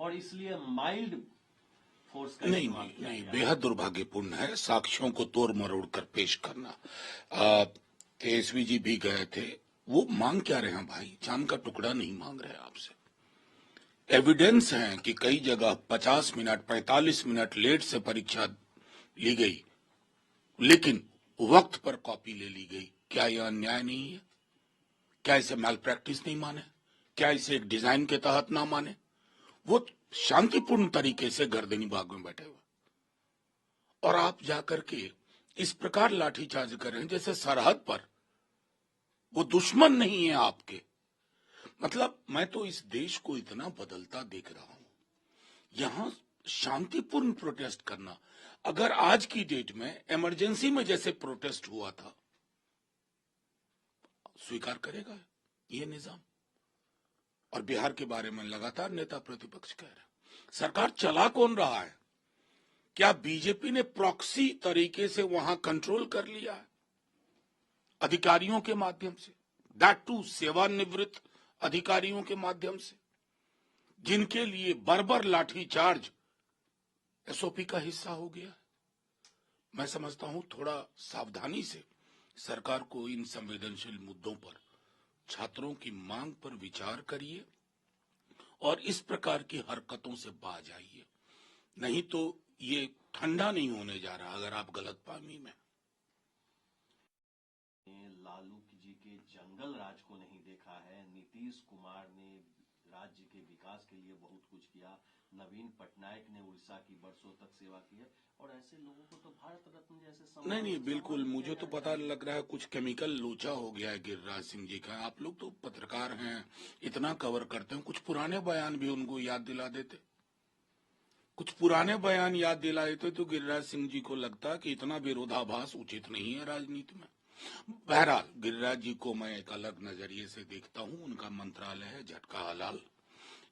और इसलिए mild force का नहीं इस्तेमाल किया नहीं, गया। बेहद दुर्भाग्यपूर्ण है साक्ष्यों को तोड़ मरोड़ कर पेश करना। तेजस्वी जी भी गए थे, वो मांग क्या रहे हैं भाई? चांद का टुकड़ा नहीं मांग रहे आपसे। एविडेंस है कि कई जगह 50 मिनट 45 मिनट लेट से परीक्षा ली गई, लेकिन वक्त पर कॉपी ले ली गई। क्या यह अन्याय नहीं है? क्या इसे मैल प्रैक्टिस नहीं माने? क्या इसे एक डिजाइन के तहत ना माने? वो शांतिपूर्ण तरीके से गर्दनी बाग में बैठे हुए, और आप जाकर के इस प्रकार लाठीचार्ज कर रहे हैं जैसे सरहद पर वो दुश्मन नहीं है आपके। मतलब मैं तो इस देश को इतना बदलता देख रहा हूं। यहां शांतिपूर्ण प्रोटेस्ट करना, अगर आज की डेट में इमरजेंसी में जैसे प्रोटेस्ट हुआ था, स्वीकार करेगा ये निजाम? और बिहार के बारे में लगातार नेता प्रतिपक्ष कह रहे हैं। सरकार चला कौन रहा है? क्या बीजेपी ने प्रॉक्सी तरीके से वहां कंट्रोल कर लिया है अधिकारियों के माध्यम से, दैट टू सेवानिवृत्त अधिकारियों के माध्यम से, जिनके लिए बर्बर लाठीचार्ज एसओपी का हिस्सा हो गया है? मैं समझता हूं थोड़ा सावधानी से सरकार को इन संवेदनशील मुद्दों पर, छात्रों की मांग पर विचार करिए और इस प्रकार की हरकतों से बाज आइए, नहीं तो ये ठंडा नहीं होने जा रहा अगर आप गलतफहमी में। लालू जी के जंगल राज को नहीं देखा है। नीतीश कुमार ने राज्य के विकास के लिए बहुत कुछ किया। नवीन पटनायक ने उड़ीसा की बरसों तक सेवा की है, और ऐसे लोगों को तो भारत रत्न जैसे नहीं, बिल्कुल मुझे तो पता लग रहा है कुछ केमिकल लोचा हो गया है गिरिराज सिंह जी का। आप लोग तो पत्रकार हैं, इतना कवर करते हैं, कुछ पुराने बयान भी उनको याद दिला देते, कुछ पुराने बयान याद दिला देते तो गिरिराज सिंह जी को लगता कि इतना विरोधाभास उचित नहीं है राजनीति में। बहरहाल गिरिराज जी को मैं एक अलग नजरिए से देखता हूं। उनका मंत्रालय है झटका हलाल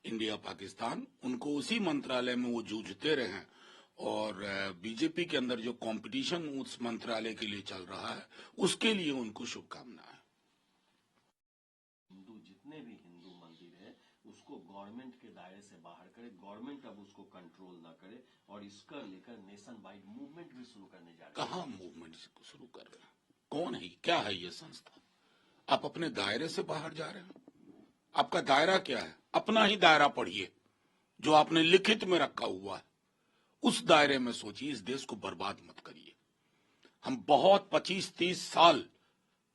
इंडिया पाकिस्तान, उनको उसी मंत्रालय में वो जूझते रहे, और बीजेपी के अंदर जो कंपटीशन उस मंत्रालय के लिए चल रहा है उसके लिए उनको शुभकामनाएं। हिंदू जितने भी हिंदू मंदिर है उसको गवर्नमेंट के दायरे से बाहर करे, गवर्नमेंट अब उसको कंट्रोल ना करे, और इसका लेकर नेशन वाइड मूवमेंट भी शुरू करने जा रहे हैं। कहाँ मूवमेंट शुरू कर रहे हैं? कौन है? क्या है ये संस्था? आप अपने दायरे से बाहर जा रहे हैं। आपका दायरा क्या है? अपना ही दायरा पढ़िए जो आपने लिखित में रखा हुआ है, उस दायरे में सोचिए। इस देश को बर्बाद मत करिए। हम बहुत 25-30 साल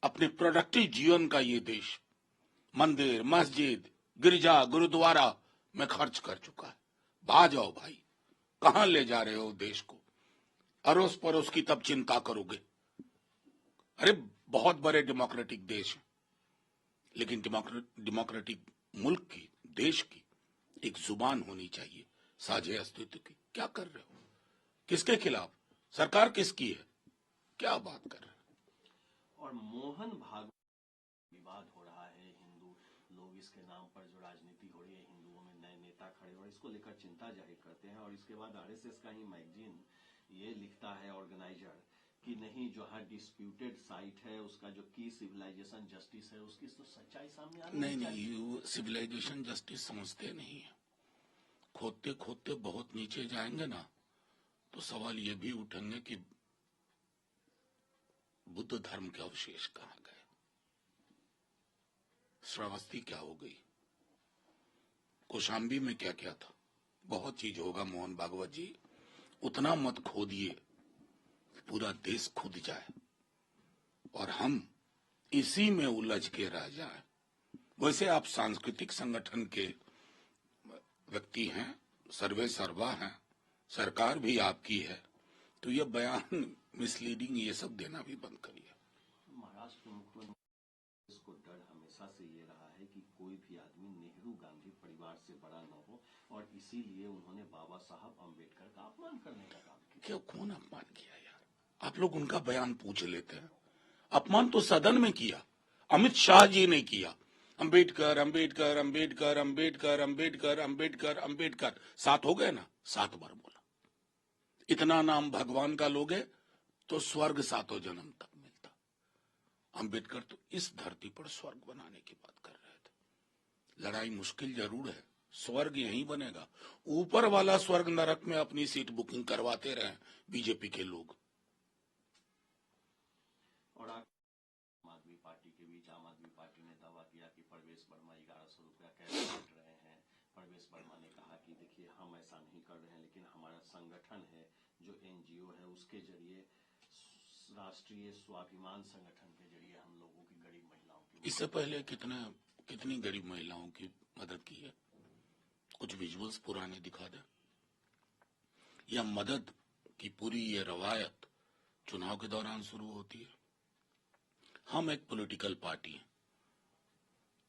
अपने प्रोडक्टिव जीवन का ये देश मंदिर, मस्जिद, गिरजा, गुरुद्वारा में खर्च कर चुका है। बाहर जाओ भाई, कहां ले जा रहे हो देश को? अड़ोस पड़ोस की तब चिंता करोगे। अरे बहुत बड़े डेमोक्रेटिक देश है, लेकिन डेमोक्रेटिक मुल्क की, देश की एक जुबान होनी चाहिए साझे अस्तित्व की। क्या कर रहे हो? किसके खिलाफ? सरकार किसकी है? क्या बात कर रहे हैं? और मोहन भागवत विवाद हो रहा है, हिंदू लोग इसके नाम पर जो राजनीति हो रही है, हिंदुओं में नए नेता खड़े और इसको लेकर चिंता जाहिर करते हैं। और इसके बाद आरएसएस का ही मैगजीन ये लिखता है, ऑर्गेनाइजर, कि नहीं, जो हर डिस्प्यूटेड साइट है उसका जो की सिविलाइजेशन जस्टिस है उसकी तो सच्चाई सामने आनी नहीं, वो सिविलाइजेशन जस्टिस समझते नहीं है। खोदते खोदते बहुत नीचे जाएंगे ना तो सवाल ये भी उठेंगे कि बुद्ध धर्म के अवशेष कहां गए, श्रावस्ती क्या हो गई, कौशाम्बी में क्या क्या था। बहुत चीज होगा मोहन भागवत जी, उतना मत खोदिए पूरा देश खुद जाए और हम इसी में उलझ के रह जाए। वैसे आप सांस्कृतिक संगठन के व्यक्ति हैं, सर्वे सर्वा हैं, सरकार भी आपकी है, तो ये बयान मिसलीडिंग ये सब देना भी बंद करिए। महाराष्ट्र के मुख्यमंत्री इसको डर हमेशा से ये रहा है कि कोई भी आदमी नेहरू गांधी परिवार से बड़ा न हो, और इसीलिए उन्होंने बाबा साहब अम्बेडकर का अपमान करने का काम किया। क्यों? कौन अपमान किया यार? आप लोग उनका बयान पूछ लेते हैं। अपमान तो सदन में किया, अमित शाह जी ने किया। अंबेडकर अंबेडकर अंबेडकर अंबेडकर अंबेडकर अंबेडकर अंबेडकर 7 हो गए ना, 7 बार बोला। इतना नाम भगवान का लोगे तो स्वर्ग 7 जन्म तक मिलता। अंबेडकर तो इस धरती पर स्वर्ग बनाने की बात कर रहे थे। लड़ाई मुश्किल जरूर है, स्वर्ग यहीं बनेगा। ऊपर वाला स्वर्ग नरक में अपनी सीट बुकिंग करवाते रहे बीजेपी के लोग। और आम आदमी पार्टी के बीच आम आदमी पार्टी ने दावा किया कि प्रवेश वर्मा 1100 रुपया कैसे बांट रहे हैं। प्रवेश वर्मा ने कहा कि देखिए हम ऐसा नहीं कर रहे हैं, लेकिन हमारा संगठन है जो एनजीओ है उसके जरिए राष्ट्रीय स्वाभिमान संगठन के जरिए हम लोगों की गरीब महिलाओं की। इससे पहले कितनी गरीब महिलाओं की मदद की है? कुछ विजुअल्स पुराने दिखा दे। यह मदद की पूरी ये रवायत चुनाव के दौरान शुरू होती है। हम एक पॉलिटिकल पार्टी हैं,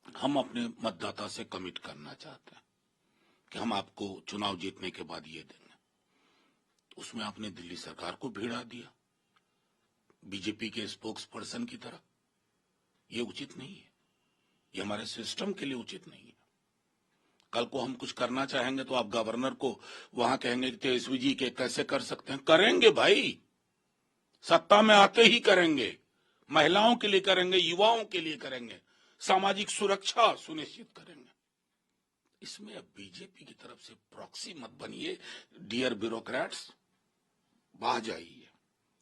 हम अपने मतदाता से कमिट करना चाहते हैं कि हम आपको चुनाव जीतने के बाद ये देंगे। उसमें आपने दिल्ली सरकार को भिड़ा दिया बीजेपी के स्पोक्स पर्सन की तरह। ये उचित नहीं है, ये हमारे सिस्टम के लिए उचित नहीं है। कल को हम कुछ करना चाहेंगे तो आप गवर्नर को वहां कहेंगे कि तेजस्वी जी के कैसे कर सकते हैं? करेंगे भाई, सत्ता में आते ही करेंगे, महिलाओं के लिए करेंगे, युवाओं के लिए करेंगे, सामाजिक सुरक्षा सुनिश्चित करेंगे। इसमें अब बीजेपी की तरफ से प्रॉक्सी मत बनिए डियर ब्यूरोक्रेट्स। बाह जाइए,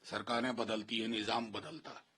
सरकारें बदलती है, निजाम बदलता है।